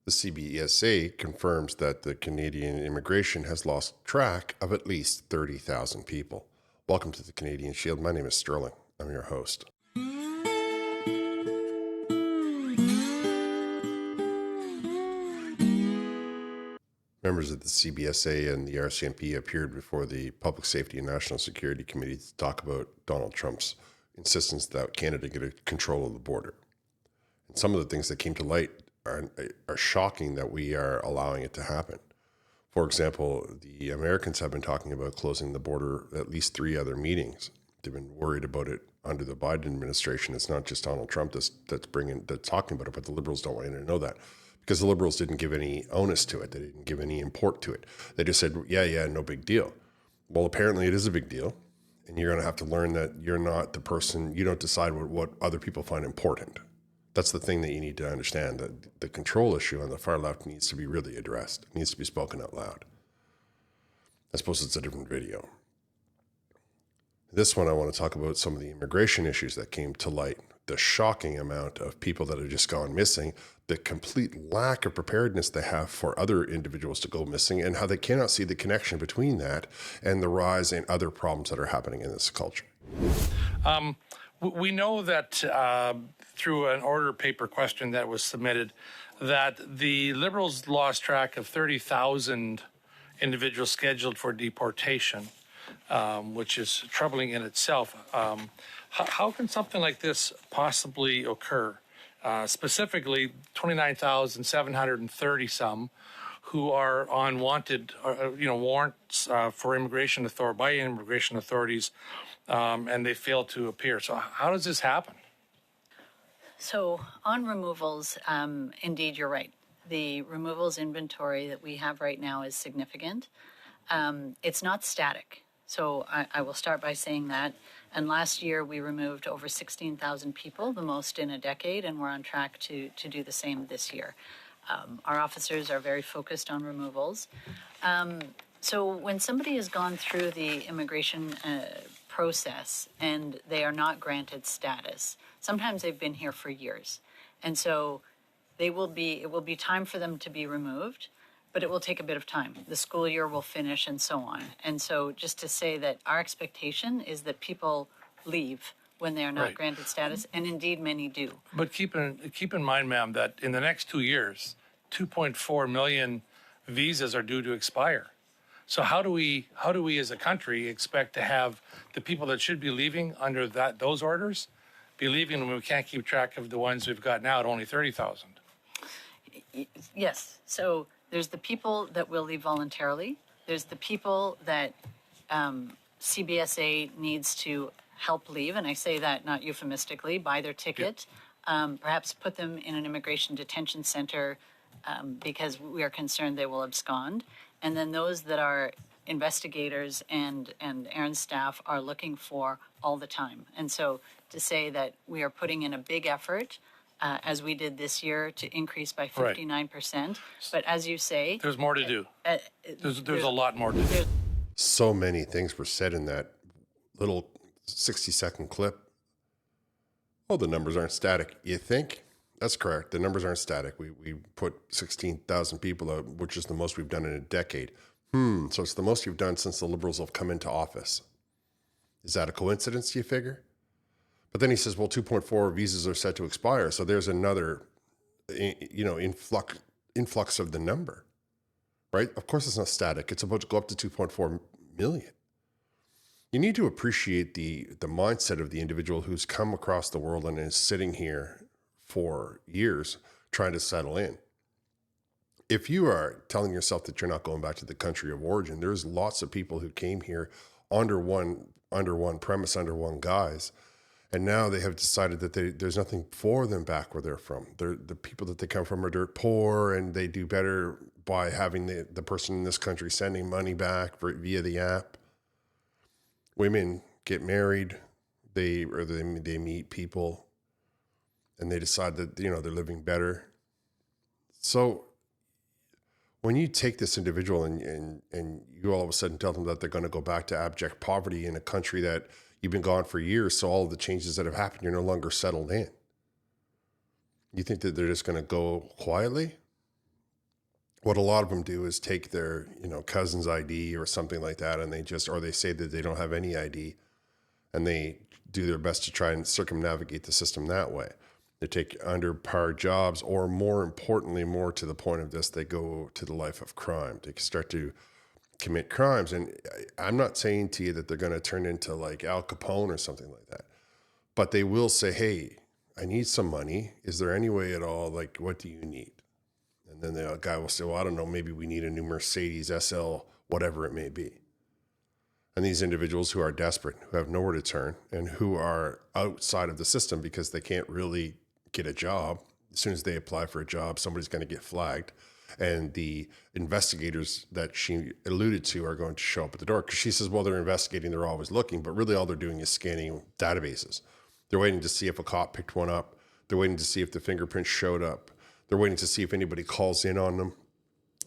The CBSA confirms that the Canadian immigration has lost track of at least 30,000 people. Welcome to the Canadian Shield. My name is Sterling. I'm your host. Members of the CBSA and the RCMP appeared before the Public Safety and National Security Committee to talk about Donald Trump's insistence that Canada get control of the border. And some of the things that came to light are shocking that we are allowing it to happen. For example, the Americans have been talking about closing the border at least 3 other meetings. They've been worried about it under the Biden administration. It's not just Donald Trump that's talking about it, but the Liberals don't want you to know that because the Liberals didn't give any onus to it. They didn't give any import to it. They just said, yeah, no big deal. Well, apparently it is a big deal, and you're going to have to learn that you're not the person. You don't decide what other people find important. That's the thing that you need to understand, that the control issue on the far left needs to be really addressed. It needs to be spoken out loud. I suppose it's a different video. This one, I want to talk about some of the immigration issues that came to light, the shocking amount of people that have just gone missing, the complete lack of preparedness they have for other individuals to go missing, and how they cannot see the connection between that and the rise in other problems that are happening in this culture. We know that through an order paper question that was submitted, that the Liberals lost track of 30,000 individuals scheduled for deportation, which is troubling in itself. How can something like this possibly occur? Specifically, 29,730 some who are on wanted, warrants for by immigration authorities, and they fail to appear. So how does this happen? So on removals, indeed, you're right. The removals inventory that we have right now is significant. It's not static. So I will start by saying that. And last year we removed over 16,000 people, the most in a decade, and we're on track to do the same this year. Our officers are very focused on removals. So when somebody has gone through the immigration process and they are not granted status, sometimes they've been here for years. And so it will be time for them to be removed, but it will take a bit of time. The school year will finish and so on. And so just to say that our expectation is that people leave when they are not granted status, and indeed many do. But keep in mind, ma'am, that in the next 2 years, 2.4 million visas are due to expire. So how do we as a country expect to have the people that should be leaving under those orders be leaving when we can't keep track of the ones we've got now at only 30,000? Yes. So there's the people that will leave voluntarily. There's the people that CBSA needs to help leave, and I say that not euphemistically, buy their ticket, perhaps put them in an immigration detention center because we are concerned they will abscond. And then those that our investigators and Aaron's staff are looking for all the time. And so to say that we are putting in a big effort, as we did this year, to increase by 59%. But as you say... There's more to do. There's a lot more to do. So many things were said in that little 60-second clip. Oh, the numbers aren't static. You think? That's correct. The numbers aren't static. We put 16,000 people out, which is the most we've done in a decade. So it's the most you've done since the Liberals have come into office. Is that a coincidence, do you figure? But then he says, well, 2.4 visas are set to expire. So there's another, influx of the number, right? Of course it's not static. It's about to go up to 2.4 million. You need to appreciate the mindset of the individual who's come across the world and is sitting here for years trying to settle in. If you are telling yourself that you're not going back to the country of origin, there's lots of people who came here under one premise, under one guise, and now they have decided that there's nothing for them back where they're from. The people that they come from are dirt poor, and they do better by having the person in this country sending money back via the app. Women get married, they meet people, and they decide that they're living better. So when you take this individual and you all of a sudden tell them that they're going to go back to abject poverty in a country that you've been gone for years, so all of the changes that have happened, you're no longer settled in. You think that they're just going to go quietly? what a lot of them do is take their, cousin's ID or something like that, and or they say that they don't have any ID, and they do their best to try and circumnavigate the system that way. They take under par jobs, or more importantly, more to the point of this, they go to the life of crime. They start to commit crimes. And I'm not saying to you that they're going to turn into like Al Capone or something like that, but they will say, hey, I need some money. Is there any way at all? Like, what do you need? And then the guy will say, well, I don't know, maybe we need a new Mercedes SL, whatever it may be. And these individuals who are desperate, who have nowhere to turn, and who are outside of the system because they can't really get a job. As soon as they apply for a job, somebody's going to get flagged. And the investigators that she alluded to are going to show up at the door, because she says, well, they're investigating, they're always looking, but really all they're doing is scanning databases. They're waiting to see if a cop picked one up. They're waiting to see if the fingerprints showed up. They're waiting to see if anybody calls in on them.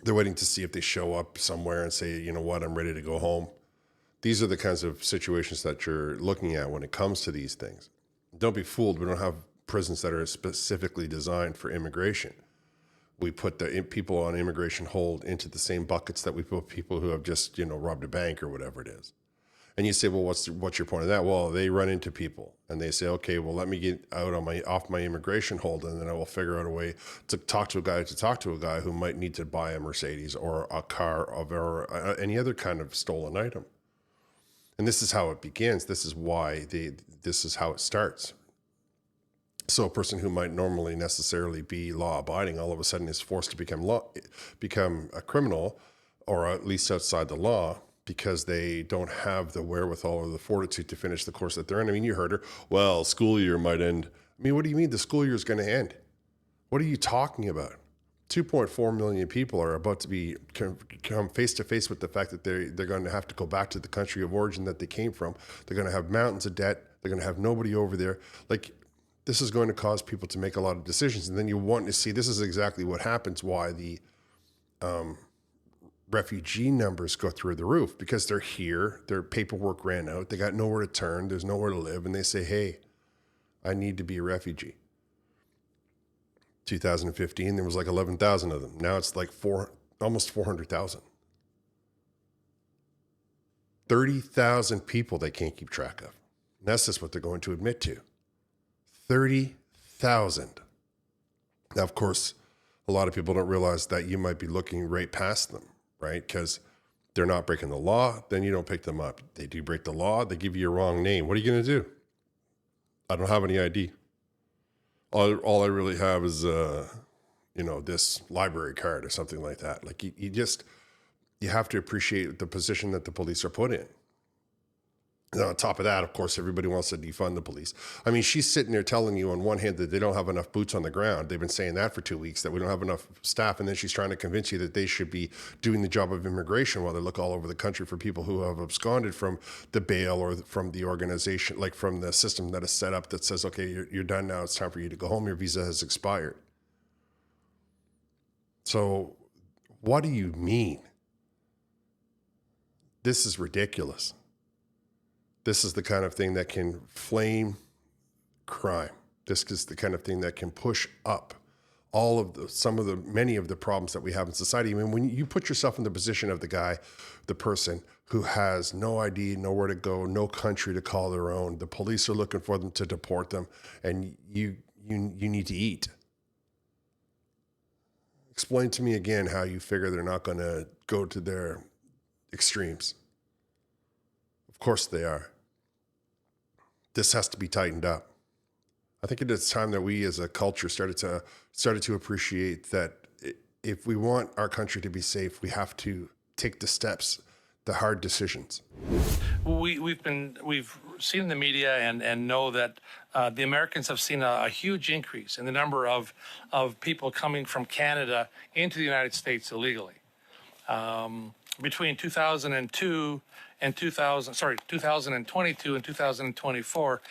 They're waiting to see if they show up somewhere and say, you know what, I'm ready to go home. These are the kinds of situations that you're looking at when it comes to these things. Don't be fooled. We don't have prisons that are specifically designed for immigration. We put the people on immigration hold into the same buckets that we put people who have just, robbed a bank or whatever it is. And you say, well, what's your point of that? Well, they run into people and they say, okay, well, let me get out off my immigration hold, and then I will figure out a way to talk to a guy who might need to buy a Mercedes or a car or any other kind of stolen item. And this is how it begins. This is why this is how it starts. So a person who might normally necessarily be law-abiding all of a sudden is forced to become a criminal, or at least outside the law, because they don't have the wherewithal or the fortitude to finish the course that they're in. I mean, you heard her, well, school year might end. I mean, what do you mean the school year is going to end? What are you talking about? 2.4 million people are about to come face to face with the fact that they're going to have to go back to the country of origin that they came from. They're going to have mountains of debt. They're going to have nobody over there. Like, this is going to cause people to make a lot of decisions. And then you want to see, this is exactly what happens, why the refugee numbers go through the roof, because they're here, their paperwork ran out, they got nowhere to turn, there's nowhere to live, and they say, hey, I need to be a refugee. 2015, there was like 11,000 of them. Now it's like almost 400,000. 30,000 people they can't keep track of. And that's just what they're going to admit to. 30,000. Now, of course, a lot of people don't realize that you might be looking right past them, right? Because they're not breaking the law, then you don't pick them up. They do break the law, they give you a wrong name. What are you going to do? I don't have any ID. All I really have is, this library card or something like that. Like you have to appreciate the position that the police are put in. And on top of that, of course, everybody wants to defund the police. I mean, she's sitting there telling you on one hand that they don't have enough boots on the ground. They've been saying that for 2 weeks, that we don't have enough staff. And then she's trying to convince you that they should be doing the job of immigration while they look all over the country for people who have absconded from the bail or from the organization, like from the system that is set up that says, okay, you're done now. It's time for you to go home. Your visa has expired. So what do you mean? This is ridiculous. This is the kind of thing that can flame crime. This is the kind of thing that can push up many of the problems that we have in society. I mean, when you put yourself in the position of the person who has no ID, nowhere to go, no country to call their own, the police are looking for them to deport them, and you need to eat. Explain to me again how you figure they're not going to go to their extremes. Of course they are. This has to be tightened up. I think it is time that we as a culture started to appreciate that if we want our country to be safe, we have to take the steps, the hard decisions. We've seen in the media and know that the Americans have seen a huge increase in the number of people coming from Canada into the United States illegally. Between 2002 and 2022 and 2024,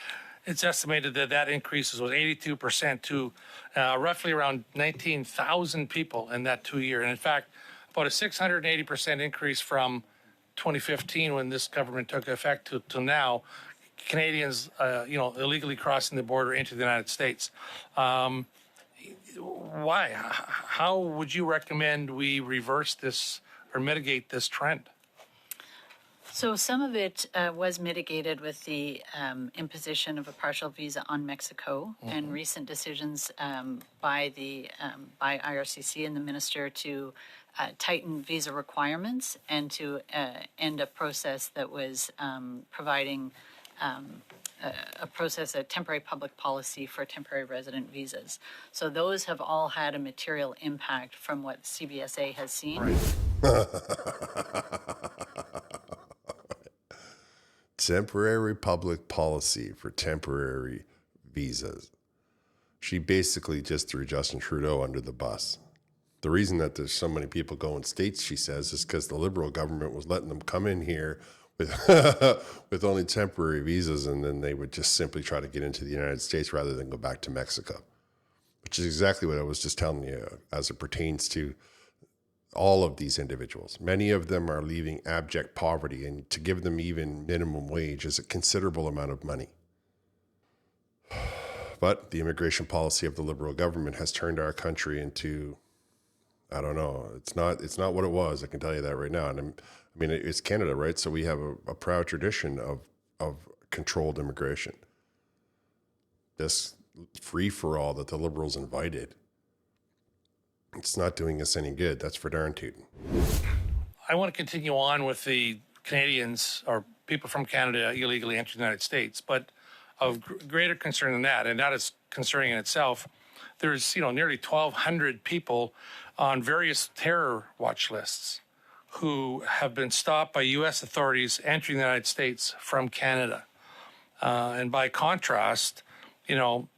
it's estimated that increase was 82% to roughly around 19,000 people in that 2 year. And in fact, about a 680% increase from 2015 when this government took effect to now, Canadians, illegally crossing the border into the United States. why? How would you recommend we reverse this or mitigate this trend? So some of it was mitigated with the imposition of a partial visa on Mexico and recent decisions by IRCC and the minister to tighten visa requirements and to end a process that was providing a temporary public policy for temporary resident visas. So those have all had a material impact from what CBSA has seen. Temporary public policy for temporary visas. She basically just threw Justin Trudeau under the bus. The reason that there's so many people going states, she says, is because the Liberal government was letting them come in here with with only temporary visas, and then they would just simply try to get into the United States rather than go back to Mexico, which is exactly what I was just telling you as it pertains to all of these individuals. Many of them are leaving abject poverty, and to give them even minimum wage is a considerable amount of money. But the immigration policy of the Liberal government has turned our country into, I don't know, it's not what it was. I can tell you that right now. And I mean, it's Canada, right? So we have a proud tradition of controlled immigration. This free-for-all that the Liberals invited, it's not doing us any good. That's for darn tootin'. I want to continue on with the Canadians or people from Canada illegally entering the United States, but of greater concern than that, and that is concerning in itself, there's nearly 1,200 people on various terror watch lists who have been stopped by U.S. authorities entering the United States from Canada. And by contrast, the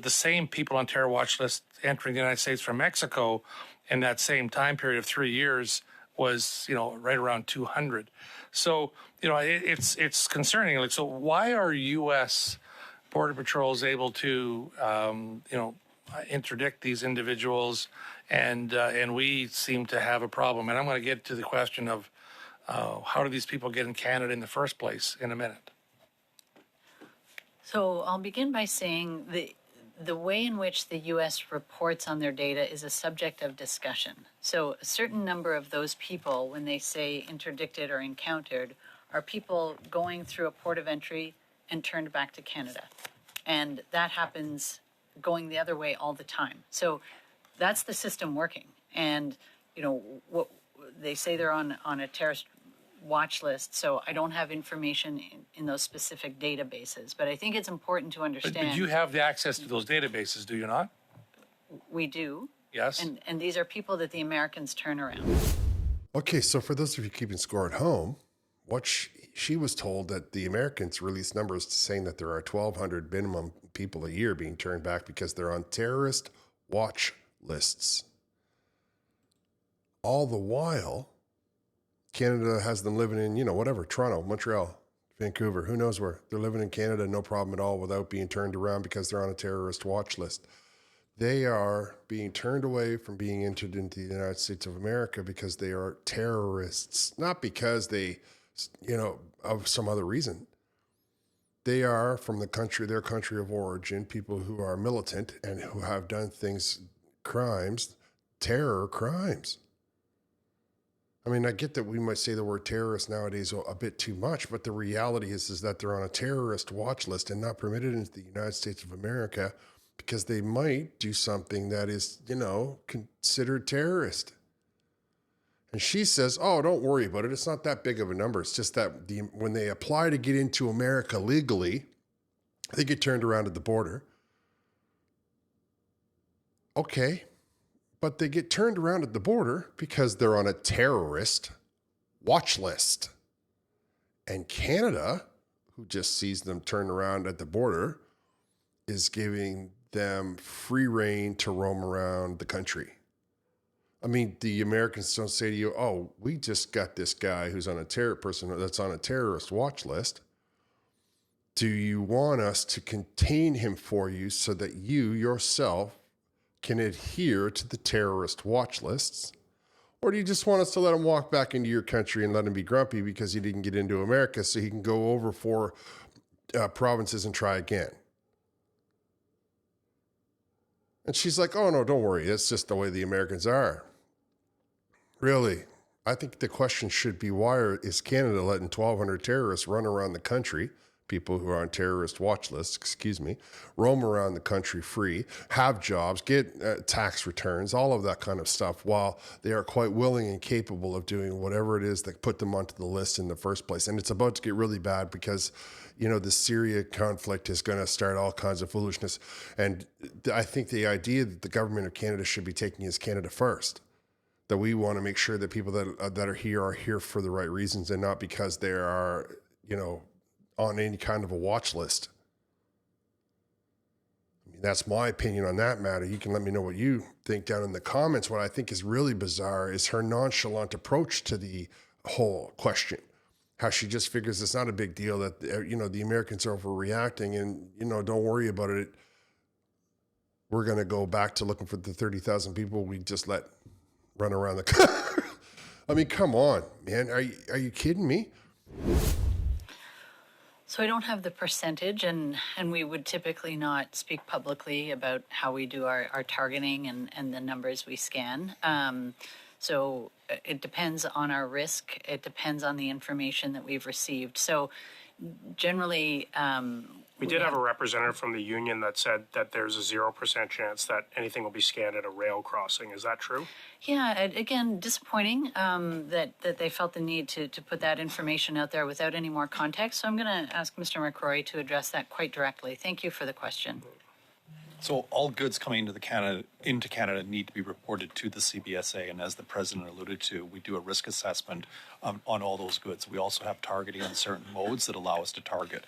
same people on terror watch lists entering the United States from Mexico in that same time period of 3 years was, right around 200. So, it's concerning. Like, so why are U.S. Border Patrols able to, interdict these individuals, and we seem to have a problem? And I'm going to get to the question of how do these people get in Canada in the first place in a minute. So I'll begin by saying the way in which the U.S. reports on their data is a subject of discussion. So a certain number of those people, when they say interdicted or encountered, are people going through a port of entry and turned back to Canada. And that happens going the other way all the time. So that's the system working. And, what they say they're on a terrorist watch list, so I don't have information in those specific databases. But I think it's important to understand. But you have the access to those databases, do you not? We do. Yes. And these are people that the Americans turn around. Okay, so for those of you keeping score at home, what she was told that the Americans released numbers saying that there are 1,200 minimum people a year being turned back because they're on terrorist watch lists. All the while, Canada has them living in, Toronto, Montreal, Vancouver, who knows where. They're living in Canada, no problem at all, without being turned around because they're on a terrorist watch list. They are being turned away from being entered into the United States of America because they are terrorists, not because they, of some other reason. They are from their country of origin, people who are militant and who have done crimes, terror crimes. I mean, I get that we might say the word terrorist nowadays a bit too much, but the reality is that they're on a terrorist watch list and not permitted into the United States of America because they might do something that is, considered terrorist. And she says, oh, don't worry about it. It's not that big of a number. It's just that when they apply to get into America legally, they get turned around at the border. Okay. But they get turned around at the border because they're on a terrorist watch list. And Canada, who just sees them turn around at the border, is giving them free reign to roam around the country. I mean, the Americans don't say to you, oh, we just got this guy who's on that's on a terrorist watch list. Do you want us to contain him for you so that you yourself can adhere to the terrorist watch lists? Or do you just want us to let him walk back into your country and let him be grumpy because he didn't get into America so he can go over 4 provinces and try again? And she's like, oh, no, don't worry. It's just the way the Americans are. Really? I think the question should be, why is Canada letting 1,200 terrorists run around the country, people who are on terrorist watch lists, roam around the country free, have jobs, get tax returns, all of that kind of stuff, while they are quite willing and capable of doing whatever it is that put them onto the list in the first place. And it's about to get really bad because, the Syria conflict is going to start all kinds of foolishness. And I think the idea that the government of Canada should be taking is Canada first. That we want to make sure that people that are here for the right reasons and not because they are, on any kind of a watch list. I mean, that's my opinion on that matter. You can let me know what you think down in the comments. What I think is really bizarre is her nonchalant approach to the whole question. How she just figures it's not a big deal that, the Americans are overreacting and, don't worry about it. We're going to go back to looking for the 30,000 people we just let run around the country. I mean, come on, man. Are you kidding me? So I don't have the percentage, and we would typically not speak publicly about how we do our targeting and the numbers we scan. So it depends on our risk. It depends on the information that we've received. So generally, we did have a representative from the union that said that there's a 0% chance that anything will be scanned at a rail crossing. Is that true? Yeah, again, disappointing that they felt the need to put that information out there without any more context. So I'm going to ask Mr. McCrory to address that quite directly. Thank you for the question. So all goods coming into Canada need to be reported to the CBSA, and as the president alluded to, we do a risk assessment on all those goods. We also have targeting on certain modes that allow us to target.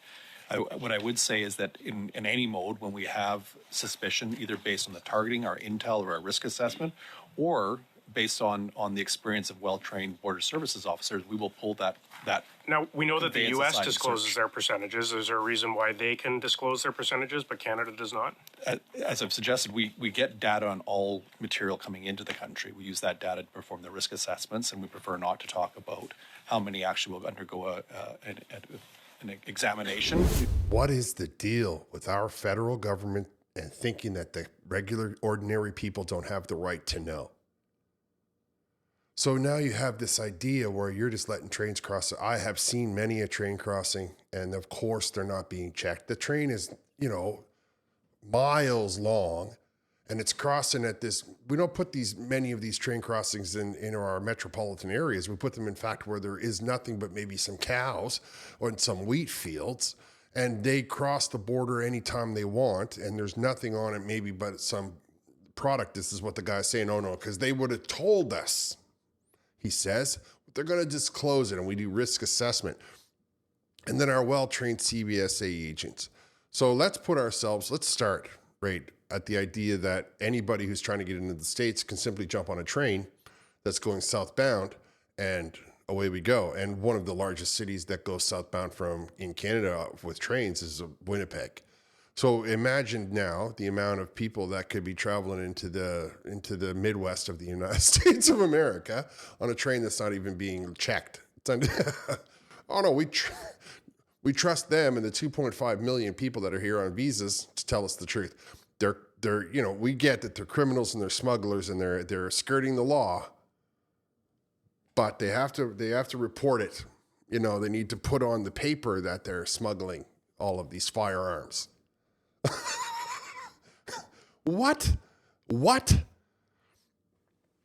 What I would say is that in any mode, when we have suspicion, either based on the targeting, our intel, or our risk assessment, or based on the experience of well-trained border services officers, we will pull that. Now, we know that the advanced U.S. assigned discloses search. their percentages. Is there a reason why they can disclose their percentages, but Canada does not? As I've suggested, we get data on all material coming into the country. We use that data to perform the risk assessments, and we prefer not to talk about how many actually will undergo an examination. What is the deal with our federal government and thinking that the regular, ordinary people don't have the right to know? So now you have this idea where you're just letting trains cross. I have seen many a train crossing, and of course they're not being checked. The train is, miles long, and it's crossing at this. We don't put many of these train crossings in our metropolitan areas. We put them, in fact, where there is nothing but maybe some cows or in some wheat fields, and they cross the border anytime they want, and there's nothing on it maybe but some product. This is what the guy's saying. Oh, no, because they would have told us. He says, they're going to disclose it, and we do risk assessment. And then our well-trained CBSA agents. So let's start right at the idea that anybody who's trying to get into the States can simply jump on a train that's going southbound, and away we go. And one of the largest cities that goes southbound in Canada with trains is Winnipeg. So imagine now the amount of people that could be traveling into the Midwest of the United States of America on a train that's not even being checked. Oh no, we trust them and the 2.5 million people that are here on visas to tell us the truth. We get that they're criminals and they're smugglers and they're skirting the law, but they have to report it. They need to put on the paper that they're smuggling all of these firearms. What?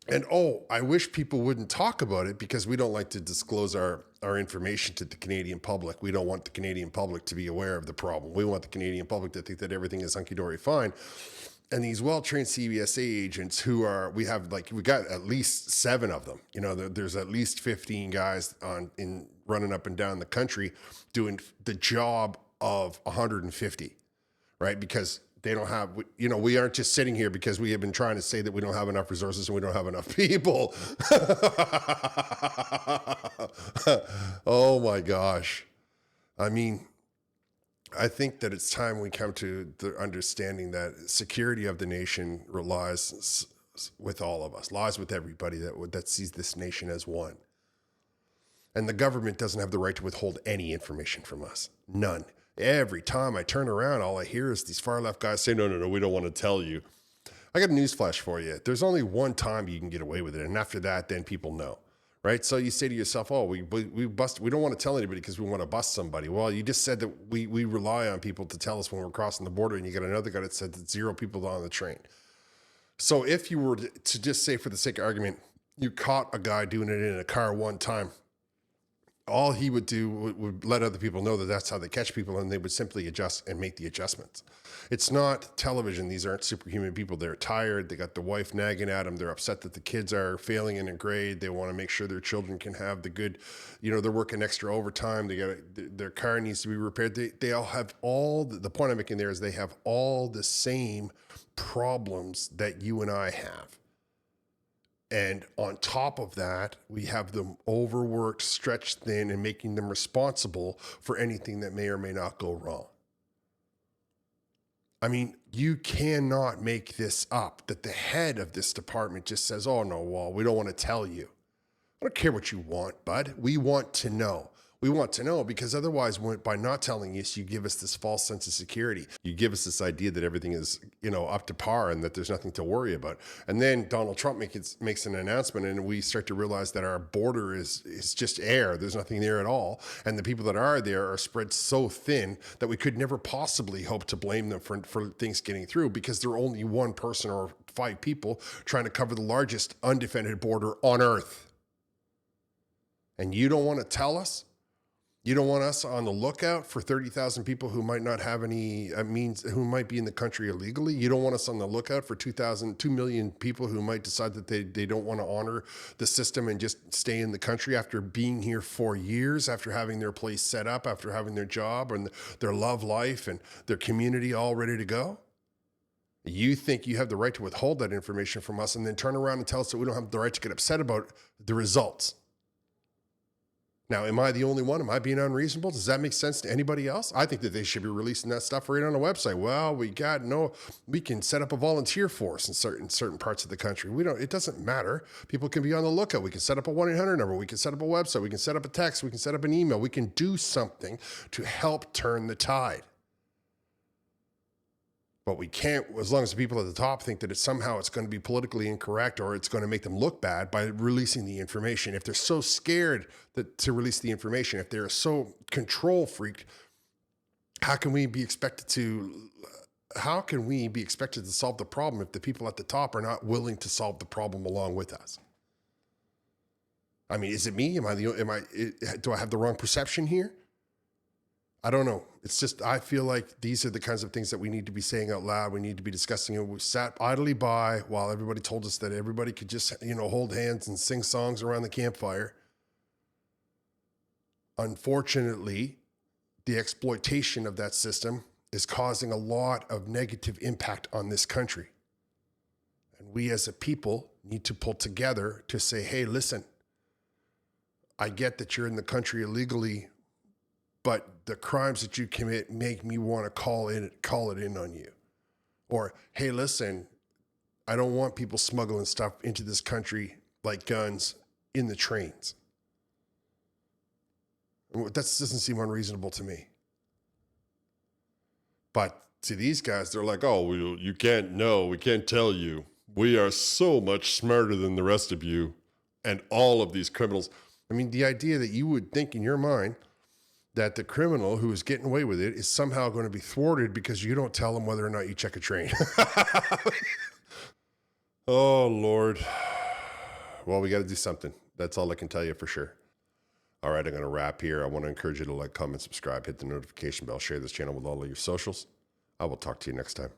And I wish people wouldn't talk about it because we don't like to disclose our information to the Canadian public. We don't want the Canadian public to be aware of the problem. We want the Canadian public to think that everything is hunky-dory fine. And these well-trained CBSA agents we got at least 7 of them. There's at least 15 guys running up and down the country doing the job of 150. Right? Because they don't have, we aren't just sitting here because we have been trying to say that we don't have enough resources and we don't have enough people. Oh my gosh. I mean, I think that it's time we come to the understanding that security of the nation lies with all of us, lies with everybody that sees this nation as one. And the government doesn't have the right to withhold any information from us. None. Every time I turn around, all I hear is these far left guys say, no, we don't want to tell you. I got a news flash for you. There's only one time you can get away with it. And after that, then people know, right? So you say to yourself, oh, we bust, we don't want to tell anybody because we want to bust somebody. Well, you just said that we rely on people to tell us when we're crossing the border, and you got another guy that said that 0 people on the train. So if you were to just say, for the sake of argument, you caught a guy doing it in a car one time, all he would do would let other people know that that's how they catch people, and they would simply adjust and make the adjustments. It's not television. These aren't superhuman people. They're tired. They got the wife nagging at them. They're upset that the kids are failing in a grade. They want to make sure their children can have the good, they're working extra overtime. Their car needs to be repaired. They all have the point I'm making there is they have all the same problems that you and I have. And on top of that, we have them overworked, stretched thin, and making them responsible for anything that may or may not go wrong. I mean, you cannot make this up, that the head of this department just says, oh, no, well, we don't want to tell you. I don't care what you want, bud. We want to know. We want to know because otherwise, by not telling us, you give us this false sense of security. You give us this idea that everything is, up to par and that there's nothing to worry about. And then Donald Trump makes an announcement, and we start to realize that our border is just air. There's nothing there at all. And the people that are there are spread so thin that we could never possibly hope to blame them for things getting through because they're only one person or 5 people trying to cover the largest undefended border on earth. And you don't want to tell us? You don't want us on the lookout for 30,000 people who might not have any means, who might be in the country illegally. You don't want us on the lookout for 2 million people who might decide that they don't want to honor the system and just stay in the country after being here for years, after having their place set up, after having their job and their love life and their community all ready to go. You think you have the right to withhold that information from us and then turn around and tell us that we don't have the right to get upset about the results. Now, am I the only one? Am I being unreasonable? Does that make sense to anybody else? I think that they should be releasing that stuff right on the website. Well, we can set up a volunteer force in certain parts of the country. It doesn't matter. People can be on the lookout. We can set up a 1-800 number. We can set up a website. We can set up a text. We can set up an email. We can do something to help turn the tide. But we can't, as long as the people at the top think that it's going to be politically incorrect or it's going to make them look bad by releasing the information. If they're so scared to release the information, if they're so control freaked, how can we be expected to solve the problem if the people at the top are not willing to solve the problem along with us? I mean, is it me? Do I have the wrong perception here? I don't know. It's just, I feel like these are the kinds of things that we need to be saying out loud. We need to be discussing it. We sat idly by while everybody told us that everybody could just, hold hands and sing songs around the campfire. Unfortunately, the exploitation of that system is causing a lot of negative impact on this country. And we as a people need to pull together to say, hey, listen, I get that you're in the country illegally, but the crimes that you commit make me want to call it in on you. Or, hey, listen, I don't want people smuggling stuff into this country like guns in the trains. That doesn't seem unreasonable to me. But to these guys, they're like, oh, you can't know. We can't tell you. We are so much smarter than the rest of you and all of these criminals. I mean, the idea that you would think in your mind that the criminal who is getting away with it is somehow going to be thwarted because you don't tell them whether or not you check a train. Oh, Lord. Well, we got to do something. That's all I can tell you for sure. All right, I'm going to wrap here. I want to encourage you to like, comment, subscribe, hit the notification bell, share this channel with all of your socials. I will talk to you next time.